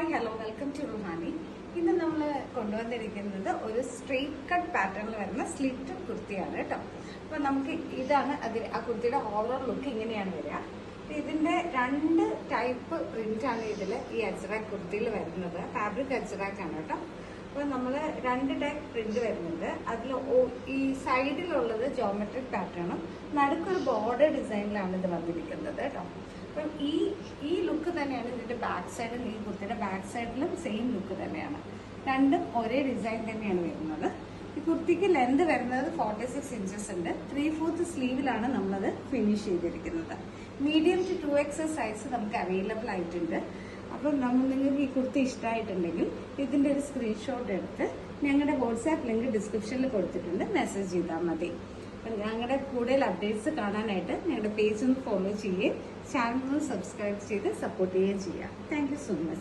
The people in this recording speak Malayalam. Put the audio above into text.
Hi hello welcome to Ruhani. ഇന്ന് നമ്മൾ കൊണ്ടുവന്നിരിക്കുന്നത് ഒരു സ്ട്രെയിറ്റ് കട്ട് പാറ്റേണിൽ വരുന്ന സ്ലിറ്റ് കുർത്തിയാണ് കേട്ടോ. അപ്പൊ നമുക്ക് ഇതാണ് ആ കുർത്തിയുടെ ഓവറോൾ ലുക്ക് ഇങ്ങനെയാണ് വരിക. ഇതിന്റെ രണ്ട് ടൈപ്പ് പ്രിന്റ് ആണ് ഈ അജ്രാക്ക് കുർത്തിയിൽ വരുന്നത്. ഫാബ്രിക് അജ്രാക്ക് ആണ് കേട്ടോ. അപ്പൊ നമ്മള് രണ്ട് ടൈപ്പ് പ്രിന്റ് വരുന്നുണ്ട്. അതിൽ ഈ സൈഡിലുള്ളത് ജോമെട്രിക് പാറ്റേണും നടുക്കൊരു ബോർഡർ ഡിസൈനിലാണ് ഇത് വന്നിരിക്കുന്നത് കേട്ടോ. അപ്പം ഈ ലുക്ക് തന്നെയാണ് ഇതിന്റെ ബാക്ക് സൈഡിൽ. ഈ കുർത്തിയുടെ ബാക്ക് സൈഡിലും സെയിം ലുക്ക് തന്നെയാണ്. രണ്ടും ഒരേ ഡിസൈൻ തന്നെയാണ് വരുന്നത്. ഈ കുർത്തിക്ക് ലെന്ത് വരുന്നത് 46 ഇഞ്ചസ് ഉണ്ട്. 3/4 സ്ലീവിലാണ് നമ്മളത് ഫിനിഷ് ചെയ്തിരിക്കുന്നത്. മീഡിയം ടു 2XL സൈസ് നമുക്ക് അവൈലബിൾ ആയിട്ടുണ്ട്. അപ്പം നിങ്ങൾക്ക് ഈ കുർത്തി ഇഷ്ടമായിട്ടുണ്ടെങ്കിൽ ഇതിന്റെ ഒരു സ്ക്രീൻഷോട്ട് എടുത്ത് ഞങ്ങളുടെ വാട്സാപ്പ് ലിങ്ക് ഡിസ്ക്രിപ്ഷനിൽ കൊടുത്തിട്ടുണ്ട്, മെസ്സേജ് ചെയ്താൽ മതി. ഞങ്ങളുടെ കൂടുതൽ അപ്ഡേറ്റ്സ് കാണാനായിട്ട് ഞങ്ങളുടെ പേജ് ഒന്ന് ഫോളോ ചെയ്യുകയും ചാനൽ ഒന്ന് സബ്സ്ക്രൈബ് ചെയ്ത് സപ്പോർട്ട് ചെയ്യുകയും ചെയ്യാം. Thank you so much.